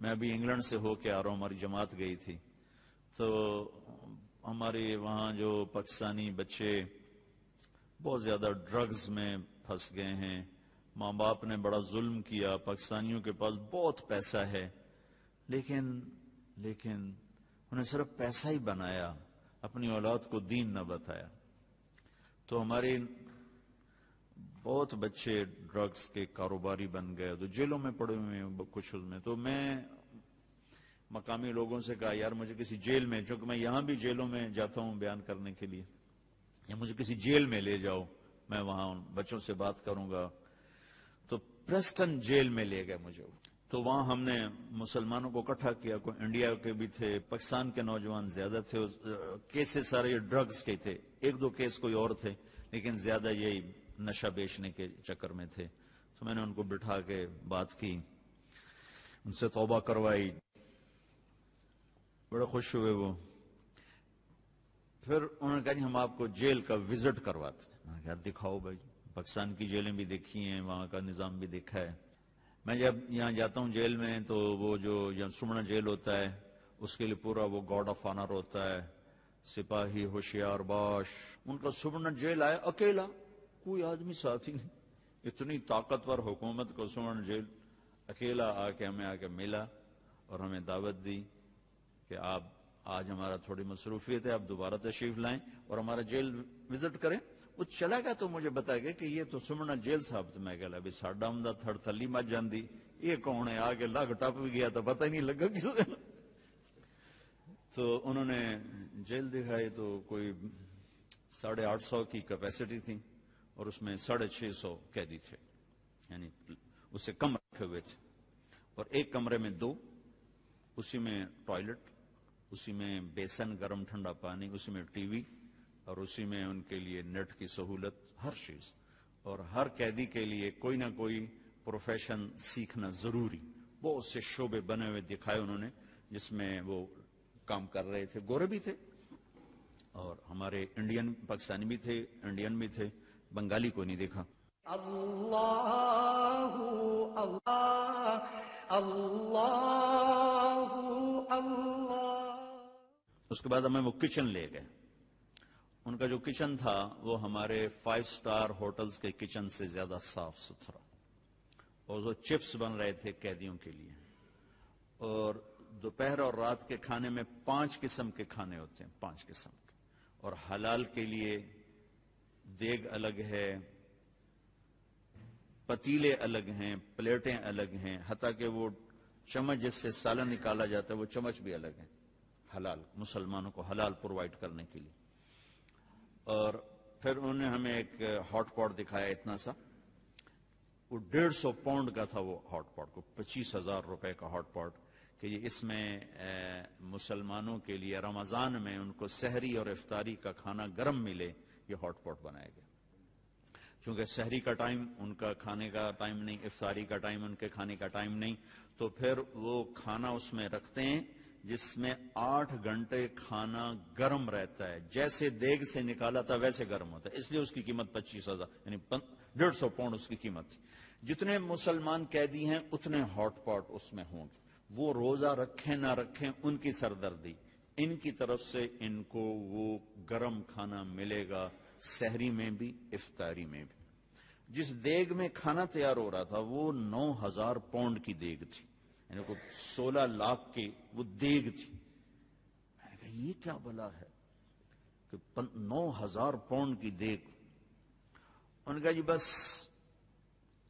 میں ابھی انگلینڈ سے ہو کے آ رہا ہوں، ہماری جماعت گئی تھی، تو ہمارے وہاں جو پاکستانی بچے بہت زیادہ ڈرگز میں پھنس گئے ہیں، ماں باپ نے بڑا ظلم کیا، پاکستانیوں کے پاس بہت پیسہ ہے، لیکن انہیں صرف پیسہ ہی بنایا، اپنی اولاد کو دین نہ بتایا۔ تو ہمارے بہت بچے ڈرگز کے کاروباری بن گئے، تو جیلوں میں پڑے ہوئے ہیں کچھ میں۔ تو میں مقامی لوگوں سے کہا یار مجھے کسی جیل میں، چونکہ میں یہاں بھی جیلوں میں جاتا ہوں بیان کرنے کے لیے، یا مجھے کسی جیل میں لے جاؤ، میں وہاں ان بچوں سے بات کروں گا۔ تو پریسٹن جیل میں لے گئے مجھے، تو وہاں ہم نے مسلمانوں کو اکٹھا کیا، کوئی انڈیا کے بھی تھے، پاکستان کے نوجوان زیادہ تھے، کیسز سارے یہ ڈرگز کے تھے، ایک دو کیس کوئی اور تھے، لیکن زیادہ یہی نشہ بیچنے کے چکر میں تھے۔ تو میں نے ان کو بٹھا کے بات کی، ان سے توبہ کروائی، بڑے خوش ہوئے وہ۔ پھر انہوں نے کہا جی ہم آپ کو جیل کا وزٹ کرواتے ہیں۔ میں نے کہا دکھاؤ بھائی، پاکستان کی جیلیں بھی دیکھی ہیں، وہاں کا نظام بھی دیکھا ہے۔ میں جب یہاں جاتا ہوں جیل میں، تو وہ جو سمنا جیل ہوتا ہے اس کے لیے پورا وہ گارڈ آف آنر ہوتا ہے، سپاہی ہوشیار باش۔ ان کا سمنا جیل آیا اکیلا، کوئی آدمی ساتھ ہی نہیں، اتنی طاقتور حکومت کو سمنا جیل اکیلا آ کے ہمیں آ کے ملا اور ہمیں دعوت دی کہ آپ آج ہمارا تھوڑی مصروفیت ہے، آپ دوبارہ تشریف لائیں اور ہمارا جیل وزٹ کریں۔ وہ چلا گیا تو مجھے بتایا گیا کہ یہ تو سمنا جیل صاحب، تو میں کہا بھی ساڈا ہمدا تھڑ تھلی مت جاندی، یہ کون ہے؟ آگے لاگ ٹپ بھی گیا تو پتہ ہی نہیں لگا کس نے۔ تو انہوں نے جیل دکھائی، تو کوئی 850 کی کیپیسٹی تھی اور اس میں 650 قیدی تھے، یعنی اس سے کم رکھے ہوئے تھے، اور ایک کمرے میں 2، اسی میں ٹوائلٹ، اسی میں بیسن گرم ٹھنڈا پانی، اسی میں ٹی وی، اور اسی میں ان کے لیے نیٹ کی سہولت، ہر چیز، اور ہر قیدی کے لیے کوئی نہ کوئی پروفیشن سیکھنا ضروری۔ بہت سے شعبے بنے ہوئے دکھائے انہوں نے جس میں وہ کام کر رہے تھے، گورے بھی تھے اور ہمارے انڈین پاکستانی بھی تھے، انڈین بھی تھے، بنگالی کو نہیں دیکھا۔ اللہ اللہ اللہ اللہ۔ اس کے بعد ہمیں وہ کچن لے گئے۔ ان کا جو کچن تھا وہ ہمارے 5 سٹار ہوٹلز کے کچن سے زیادہ صاف ستھرا، اور وہ چپس بن رہے تھے قیدیوں کے لیے، اور دوپہر اور رات کے کھانے میں 5 قسم کے کھانے ہوتے ہیں، 5 قسم کے، اور حلال کے لیے دیگ الگ ہے، پتیلے الگ ہیں، پلیٹیں الگ ہیں، حتیٰ کہ وہ چمچ جس سے سالن نکالا جاتا ہے وہ چمچ بھی الگ ہیں، حلال، مسلمانوں کو حلال پرووائڈ کرنے کے لیے۔ اور پھر انہوں نے ہمیں ایک ہاٹ پاٹ دکھایا اتنا سا، وہ 150 پاؤنڈ کا تھا، وہ ہاٹ پاٹ کو 25,000 روپے کا ہاٹ پاٹ، کہ یہ اس میں مسلمانوں کے لیے رمضان میں ان کو سحری اور افطاری کا کھانا گرم ملے، یہ ہاٹ پاٹ بنایا گیا۔ چونکہ سحری کا ٹائم ان کا کھانے کا ٹائم نہیں، افطاری کا ٹائم ان کے کھانے کا ٹائم نہیں، تو پھر وہ کھانا اس میں رکھتے ہیں جس میں 8 گھنٹے کھانا گرم رہتا ہے، جیسے دیگ سے نکالا تھا ویسے گرم ہوتا ہے، اس لیے اس کی قیمت 25,000 یعنی 150 پاؤنڈ اس کی قیمت تھی۔ جتنے مسلمان قیدی ہیں اتنے ہاٹ پاٹ اس میں ہوں گے، وہ روزہ رکھیں نہ رکھیں ان کی سردردی، ان کی طرف سے ان کو وہ گرم کھانا ملے گا، سحری میں بھی افطاری میں بھی۔ جس دیگ میں کھانا تیار ہو رہا تھا وہ 9,000 پاؤنڈ کی دیگ تھی، یعنی کوئی 16 لاکھ کی وہ دیگ تھی۔ میں نے کہا یہ کیا بلا ہے کہ 9,000 پاؤنڈ کی دیگ۔ ان کا جی بس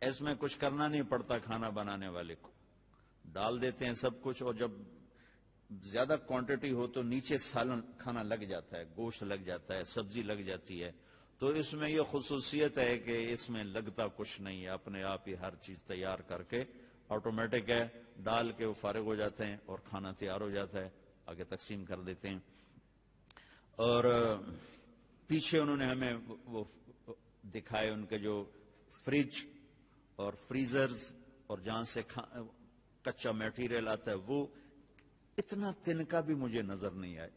اس میں کچھ کرنا نہیں پڑتا، کھانا بنانے والے کو ڈال دیتے ہیں سب کچھ، اور جب زیادہ کوانٹٹی ہو تو نیچے سالن کھانا لگ جاتا ہے، گوشت لگ جاتا ہے، سبزی لگ جاتی ہے۔ تو اس میں یہ خصوصیت ہے کہ اس میں لگتا کچھ نہیں ہے، اپنے آپ ہی ہر چیز تیار کر کے آٹومیٹک ہے، ڈال کے وہ فارغ ہو جاتے ہیں اور کھانا تیار ہو جاتا ہے، آگے تقسیم کر دیتے ہیں۔ اور پیچھے انہوں نے ہمیں وہ دکھائے ان کے جو فریج اور فریزرز اور جہاں سے کچا میٹیریل آتا ہے، وہ اتنا تنکا بھی مجھے نظر نہیں آیا،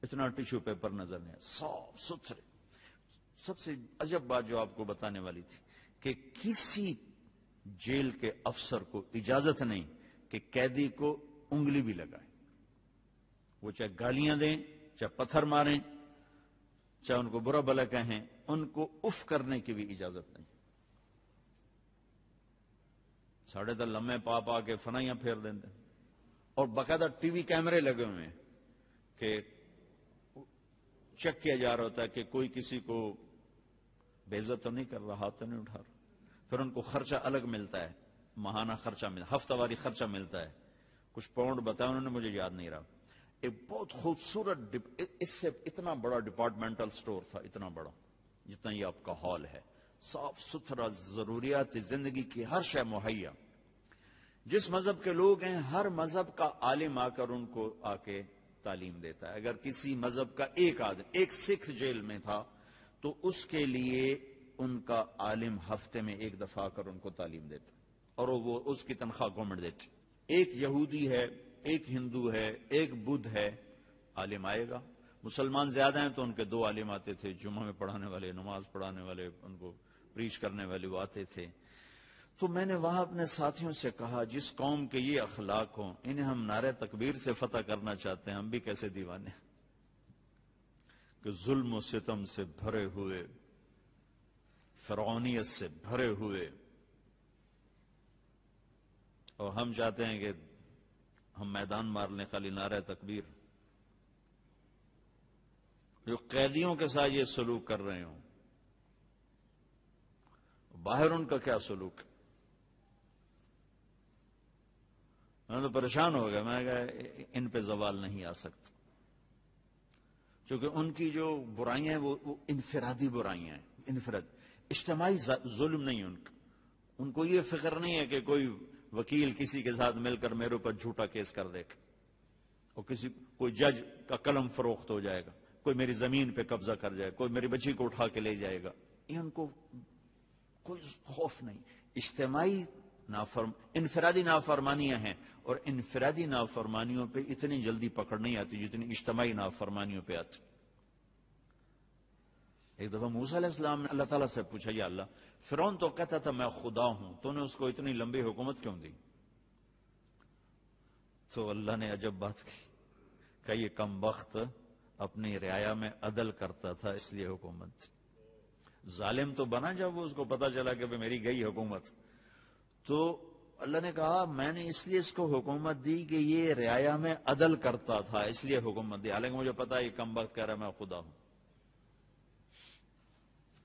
اتنا ٹیشو پیپر نظر نہیں آیا، صاف ستھرے۔ سب سے عجب بات جو آپ کو بتانے والی تھی کہ کسی جیل کے افسر کو اجازت نہیں کہ قیدی کو انگلی بھی لگائے، وہ چاہے گالیاں دیں، چاہے پتھر ماریں، چاہے ان کو برا بھلا کہیں، ان کو اف کرنے کی بھی اجازت نہیں۔ ساڑھے دل لمحے پا کے فنائیاں پھیر دیتے، اور باقاعدہ ٹی وی کیمرے لگے ہوئے ہیں کہ چیک کیا جا رہا ہوتا ہے کہ کوئی کسی کو بے عزت تو نہیں کر رہا، ہاتھ تو نہیں اٹھا رہا۔ پھر ان کو خرچہ الگ ملتا ہے، ماہانہ خرچہ ملتا، ہفتہ واری خرچہ ملتا ہے، کچھ پاؤنڈ بتایا انہوں نے، مجھے یاد نہیں رہا۔ ایک بہت خوبصورت اس سے اتنا بڑا ڈپارٹمنٹل سٹور تھا، اتنا بڑا جتنا یہ آپ کا ہال ہے، صاف ستھرا، ضروریات زندگی کی ہر شے مہیا۔ جس مذہب کے لوگ ہیں ہر مذہب کا عالم آ کر ان کو آ کے تعلیم دیتا ہے۔ اگر کسی مذہب کا ایک آدمی، ایک سکھ جیل میں تھا تو اس کے لیے ان کا عالم ہفتے میں ایک دفعہ آ کر ان کو تعلیم دیتا، اور وہ اس کی تنخواہ گورنمنٹ دیتی۔ ایک یہودی ہے، ایک ہندو ہے، ایک بدھ ہے، عالم آئے گا۔ مسلمان زیادہ ہیں تو ان کے 2 عالم آتے تھے، جمعہ میں پڑھانے والے، نماز پڑھانے والے، ان کو پریچ کرنے والے وہ آتے تھے۔ تو میں نے وہاں اپنے ساتھیوں سے کہا، جس قوم کے یہ اخلاق ہوں، انہیں ہم نعرہ تکبیر سے فتح کرنا چاہتے ہیں، ہم بھی کیسے دیوانے ہیں کہ ظلم و ستم سے بھرے ہوئے، فرعونیت سے بھرے ہوئے، اور ہم چاہتے ہیں کہ ہم میدان مار لیں خالی نعرہ تکبیر۔ جو قیدیوں کے ساتھ یہ سلوک کر رہے ہوں، باہر ان کا کیا سلوک ہے؟ میں تو پریشان ہو گیا، میں نے کہا ان پہ زوال نہیں آ سکتا، کیونکہ ان کی جو برائیاں ہیں وہ انفرادی برائیاں ہیں، انفراد، اجتماعی ظلم نہیں ان کو یہ فکر نہیں ہے کہ کوئی وکیل کسی کے ساتھ مل کر میرے اوپر جھوٹا کیس کر دے گا، اور کوئی جج کا قلم فروخت ہو جائے گا، کوئی میری زمین پہ قبضہ کر جائے گا، کوئی میری بچی کو اٹھا کے لے جائے گا، یہ ان کو کوئی خوف نہیں۔ اجتماعی انفرادی نافرمانیاں ہیں، اور انفرادی نافرمانیوں پہ اتنی جلدی پکڑ نہیں آتی جتنی اجتماعی نافرمانیوں پہ آتی۔ ایک دفعہ موسیٰ علیہ السلام نے اللہ تعالیٰ سے پوچھا، یا اللہ، فرعون تو کہتا تھا میں خدا ہوں، تو نے اس کو اتنی لمبی حکومت کیوں دی؟ تو اللہ نے عجب بات کی کہ یہ کم بخت اپنی رعایا میں عدل کرتا تھا، اس لیے حکومت تھی۔ ظالم تو بنا جب وہ اس کو پتا چلا کہ میری گئی حکومت، تو اللہ نے کہا میں نے اس لیے اس کو حکومت دی کہ یہ رعایا میں عدل کرتا تھا، اس لیے حکومت دی، حالانکہ مجھے پتا ہے یہ کم بخت کہہ رہا ہے میں خدا ہوں۔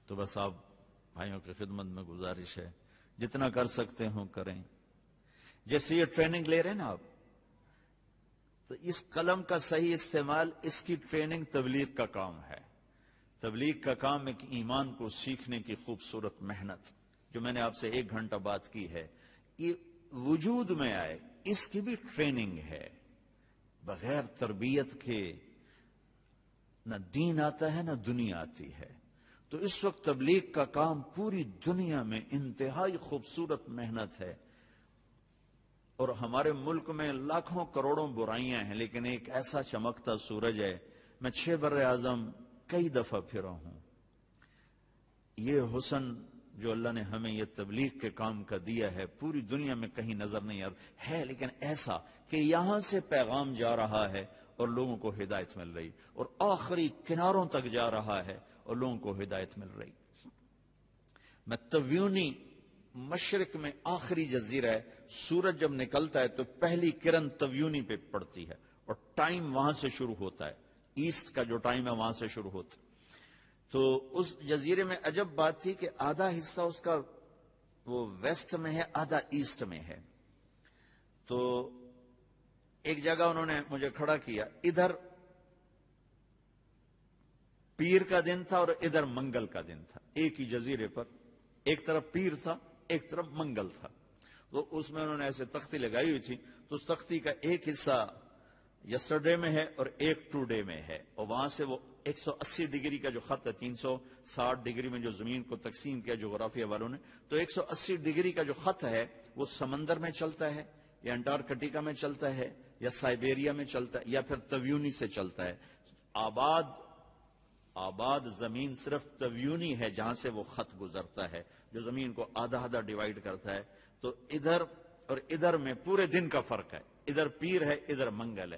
تو بس آپ بھائیوں کی خدمت میں گزارش ہے، جتنا کر سکتے ہوں کریں۔ جیسے یہ ٹریننگ لے رہے ہیں نا آپ، تو اس قلم کا صحیح استعمال، اس کی ٹریننگ تبلیغ کا کام ہے۔ تبلیغ کا کام ایک ایمان کو سیکھنے کی خوبصورت محنت، جو میں نے آپ سے 1 گھنٹہ بات کی ہے، یہ وجود میں آئے، اس کی بھی ٹریننگ ہے۔ بغیر تربیت کے نہ دین آتا ہے نہ دنیا آتی ہے۔ تو اس وقت تبلیغ کا کام پوری دنیا میں انتہائی خوبصورت محنت ہے، اور ہمارے ملک میں لاکھوں کروڑوں برائیاں ہیں، لیکن ایک ایسا چمکتا سورج ہے۔ میں 6 بر اعظم کئی دفعہ پھرا ہوں، یہ حسن جو اللہ نے ہمیں یہ تبلیغ کے کام کا دیا ہے پوری دنیا میں کہیں نظر نہیں ہے، لیکن ایسا کہ یہاں سے پیغام جا رہا ہے اور لوگوں کو ہدایت مل رہی، اور آخری کناروں تک جا رہا ہے اور لوگوں کو ہدایت مل رہی۔ میں تیونی، مشرق میں آخری جزیرہ ہے، سورج جب نکلتا ہے تو پہلی کرن تیونی پہ پڑتی ہے، اور ٹائم وہاں سے شروع ہوتا ہے، ایسٹ کا جو ٹائم ہے وہاں سے شروع ہوتا ہے۔ تو اس جزیرے میں عجب بات تھی کہ آدھا حصہ اس کا وہ ویسٹ میں ہے، آدھا ایسٹ میں ہے۔ تو ایک جگہ انہوں نے مجھے کھڑا کیا، ادھر پیر کا دن تھا اور ادھر منگل کا دن تھا، ایک ہی جزیرے پر، ایک طرف پیر تھا ایک طرف منگل تھا۔ تو اس میں انہوں نے ایسے تختی لگائی ہوئی تھی، تو اس تختی کا ایک حصہ یسٹرڈے میں ہے اور ایک ٹوڈے میں ہے، اور وہاں سے وہ 180 ڈگری کا جو خط ہے، 360 ڈگری میں جو زمین کو تقسیم کیا جغرافیہ والوں نے، تو 180 ڈگری کا جو خط ہے وہ سمندر میں چلتا ہے، یا انٹارکٹیکا میں چلتا ہے، یا سائبیریا میں چلتا ہے، یا پھر تیونی سے چلتا ہے۔ آباد زمین صرف تیونی ہے جہاں سے وہ خط گزرتا ہے، جو زمین کو آدھا آدھا ڈیوائیڈ کرتا ہے۔ تو ادھر اور ادھر میں پورے دن کا فرق ہے، ادھر پیر ہے ادھر منگل ہے،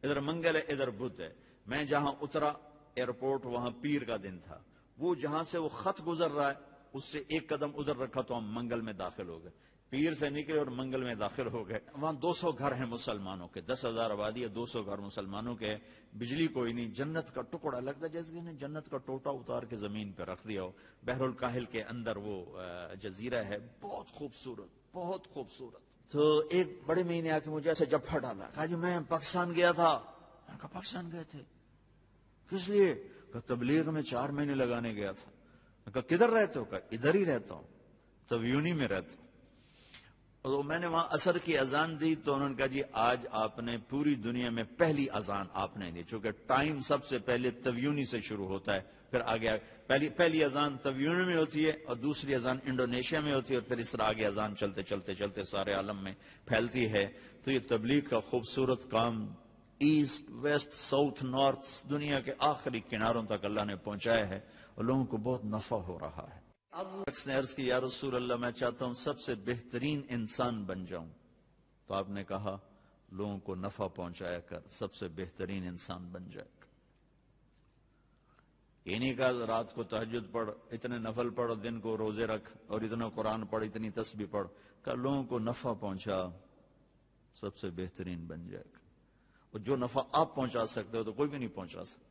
ادھر منگل ہے ادھر بدھ ہے۔ میں جہاں اترا ایئرپورٹ وہاں پیر کا دن تھا، وہ جہاں سے وہ خط گزر رہا ہے اس سے ایک قدم ادھر رکھا تو ہم منگل میں داخل ہو گئے، پیر سے نکلے اور منگل میں داخل ہو گئے۔ وہاں 200 گھر ہیں مسلمانوں کے، 10,000 آبادی ہے، 200 گھر مسلمانوں کے، بجلی کوئی نہیں، جنت کا ٹکڑا لگتا ہے جیسے کہ انہیں جنت کا ٹوٹا اتار کے زمین پہ رکھ دیا ہو۔ بحر الکاہل کے اندر وہ جزیرہ ہے، بہت خوبصورت بہت خوبصورت۔ تو ایک بڑے مہینے آ کے مجھے ایسے جپھا ڈالا، کہا جی میں پاکستان گیا تھا۔ میں نے کہا پاکستان گئے تھے کس لیے؟ کہا تبلیغ میں 4 مہینے لگانے گیا تھا۔ میں کہا کدھر رہتے ہو؟ کہا ادھر ہی رہتا ہوں، تبیونی میں رہتا ہوں۔ اور میں نے وہاں عصر کی اذان دی تو انہوں نے کہا جی آج آپ نے پوری دنیا میں پہلی اذان آپ نے دی، چونکہ ٹائم سب سے پہلے تبیونی سے شروع ہوتا ہے، پھر آگے پہلی اذان تبیونی میں ہوتی ہے اور دوسری اذان انڈونیشیا میں ہوتی ہے، اور پھر اس طرح آگے اذان چلتے چلتے چلتے سارے عالم میں پھیلتی ہے۔ تو یہ تبلیغ کا خوبصورت کام ایسٹ ویسٹ ساؤتھ نارتھ دنیا کے آخری کناروں تک اللہ نے پہنچایا ہے اور لوگوں کو بہت نفع ہو رہا ہے۔ شخص نے عرض کی یا رسول اللہ میں چاہتا ہوں سب سے بہترین انسان بن جاؤں، تو آپ نے کہا لوگوں کو نفع پہنچایا کر، سب سے بہترین انسان بن جائے گا۔ یہ نہیں کہا رات کو تہجد پڑھ، اتنے نفل پڑھ، دن کو روزے رکھ اور اتنا قرآن پڑھ، اتنی تسبیح پڑھ، کہ لوگوں کو نفع پہنچا، سب سے بہترین بن جائے گا۔ اور جو نفع آپ پہنچا سکتے ہو تو کوئی بھی نہیں پہنچا سکتا،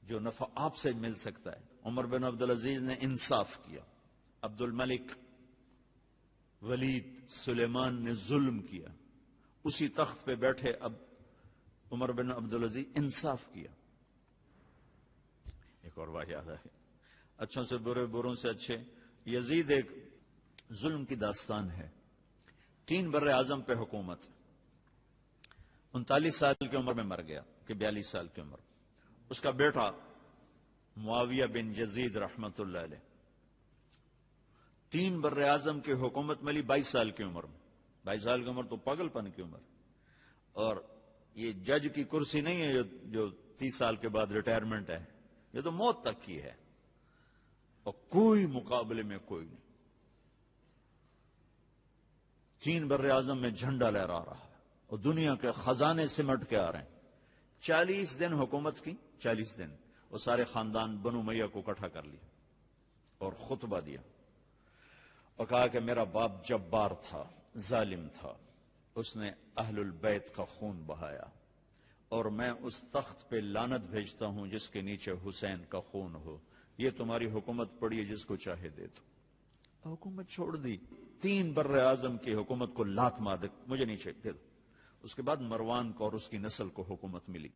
جو نفع آپ سے مل سکتا ہے۔ عمر بن عبدالعزیز نے انصاف کیا، عبد الملک، ولید، سلیمان نے ظلم کیا، اسی تخت پہ بیٹھے اب عمر بن عبدالعزیز انصاف کیا۔ ایک اور بات یاد ہے، اچھوں سے برے، بروں سے اچھے، یزید ایک ظلم کی داستان ہے۔ 3 بر اعظم پہ حکومت، 39 سال کی عمر میں مر گیا کہ 42 سال کی عمر۔ اس کا بیٹا معاویہ بن یزید رحمت اللہ علیہ، 3 بر اعظم کی حکومت ملی 22 سال کی عمر میں۔ 22 سال کی عمر تو پاگل پن کی عمر، اور یہ جج کی کرسی نہیں ہے جو 30 سال کے بعد ریٹائرمنٹ ہے، یہ تو موت تک کی ہے، اور کوئی مقابلے میں کوئی نہیں۔ 3 بر اعظم میں جھنڈا لہرا رہا ہے اور دنیا کے خزانے سمٹ کے آ رہے ہیں۔ 40 دن حکومت کی، 40 دن، اور سارے خاندان بنو امیہ کو اکٹھا کر لیا اور خطبہ دیا اور کہا کہ میرا باپ جبار تھا، ظالم تھا، اس نے اہل البیت کا خون بہایا، اور میں اس تخت پہ لعنت بھیجتا ہوں جس کے نیچے حسین کا خون ہو۔ یہ تمہاری حکومت پڑی ہے، جس کو چاہے دے دو۔ حکومت چھوڑ دی، 3 بر اعظم کی حکومت کو لات مار دے، مجھے نہیں چاہیے، دے دو۔ اس کے بعد مروان کو اور اس کی نسل کو حکومت ملی۔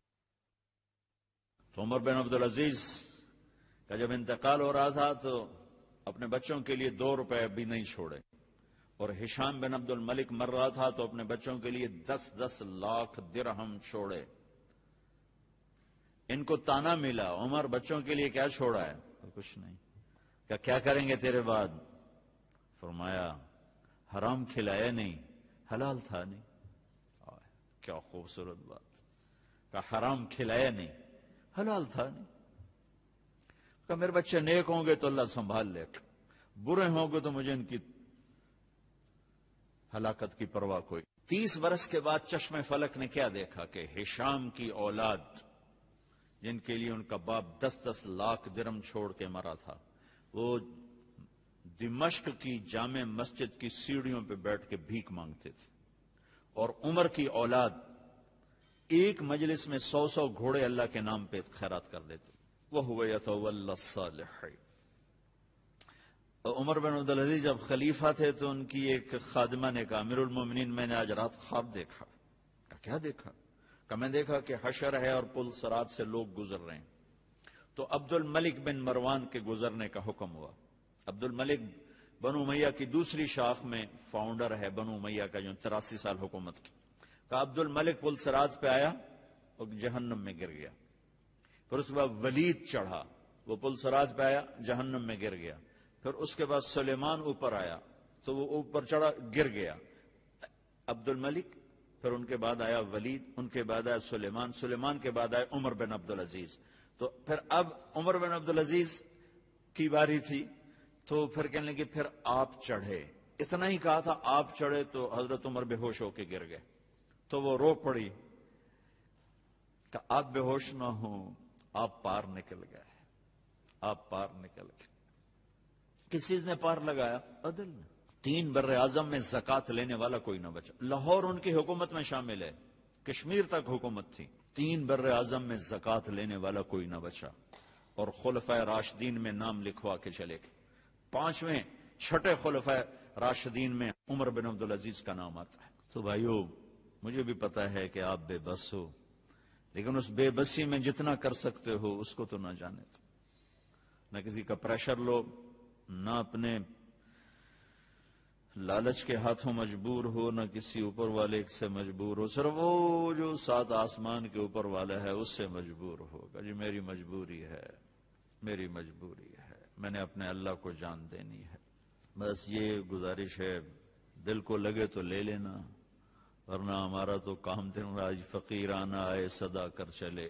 تو عمر بن عبدالعزیز کا جب انتقال ہو رہا تھا تو اپنے بچوں کے لیے 2 روپے بھی نہیں چھوڑے، اور ہشام بن عبد الملک مر رہا تھا تو اپنے بچوں کے لیے 10 لاکھ درہم چھوڑے۔ ان کو تانا ملا، عمر بچوں کے لیے کیا چھوڑا ہے؟ کچھ نہیں۔ کیا کریں گے تیرے بعد؟ فرمایا حرام کھلایا نہیں، حلال تھا نہیں۔ کیا خوبصورت بات، کہ حرام کھلایا نہیں، حلال تھا نہیں۔ کہ میرے بچے نیک ہوں گے تو اللہ سنبھال لے گا، برے ہوں گے تو مجھے ان کی ہلاکت کی پرواہ کوئی۔ 30 برس کے بعد چشم فلک نے کیا دیکھا کہ ہشام کی اولاد، جن کے لیے ان کا باپ 10 لاکھ درہم چھوڑ کے مرا تھا، وہ دمشق کی جامع مسجد کی سیڑھیوں پہ بیٹھ کے بھیک مانگتے تھے، اور عمر کی اولاد ایک مجلس میں 100 گھوڑے اللہ کے نام پہ خیرات کر دیتے۔ وَهُوَ يَتَوَلَّى الصَّالِحِينَ۔ عمر بن عبدالعزیز جب خلیفہ تھے تو ان کی ایک خادمہ نے کہا امیر المومنین میں نے آج رات خواب دیکھا۔ کیا دیکھا؟ کہ میں دیکھا کہ حشر ہے اور پل صراط سے لوگ گزر رہے ہیں۔ تو عبد الملک بن مروان کے گزرنے کا حکم ہوا۔ عبد الملک بنو امیہ کی دوسری شاخ میں فاؤنڈر ہے بنو امیہ کا، جو 83 سال حکومت کی۔ کہ عبد الملک پل صراط پہ آیا اور جہنم میں گر گیا۔ پھر اس کے بعد ولید چڑھا، وہ پل صراط پہ آیا، جہنم میں گر گیا۔ پھر اس کے بعد سلیمان اوپر آیا تو وہ اوپر چڑھا، گر گیا۔ عبد الملک، پھر ان کے بعد آیا ولید، ان کے بعد آیا سلیمان، سلیمان کے بعد آیا عمر بن عبدالعزیز۔ تو پھر اب عمر بن عبدالعزیز کی باری تھی تو پھر کہنے لگے پھر آپ چڑھے. اتنا ہی کہا تھا آپ چڑھے تو حضرت عمر بے ہوش ہو کے گر گئے. تو وہ رو پڑی کہ آپ بے ہوش نہ ہوں، آپ پار نکل گئے، آپ پار نکل گئے. کس چیز نے پار لگایا؟ عدل نے. 3 بر اعظم میں زکوٰۃ لینے والا کوئی نہ بچا. لاہور ان کی حکومت میں شامل ہے، کشمیر تک حکومت تھی. 3 بر اعظم میں زکوٰۃ لینے والا کوئی نہ بچا، اور خلفائے راشدین میں نام لکھوا کے چلے گئے. 5ویں چھٹے خلفائے راشدین میں عمر بن عبدالعزیز کا نام آتا ہے. تو بھائیو، مجھے بھی پتا ہے کہ آپ بے بس ہو، لیکن اس بے بسی میں جتنا کر سکتے ہو اس کو تو نہ جانے دو. نہ کسی کا پریشر لو، نہ اپنے لالچ کے ہاتھوں مجبور ہو، نہ کسی اوپر والے سے مجبور ہو. صرف وہ جو 7 آسمان کے اوپر والا ہے اس سے مجبور ہوگا. جی میری مجبوری ہے، میری مجبوری ہے، میں نے اپنے اللہ کو جان دینی ہے. بس یہ گزارش ہے، دل کو لگے تو لے لینا، ورنہ ہمارا تو کام دن راج فقیرانہ آئے صدا کر چلے،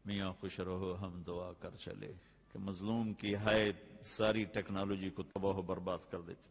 میاں خوش رہو ہم دعا کر چلے. کہ مظلوم کی ہائے ساری ٹیکنالوجی کو تباہ و برباد کر دیتی.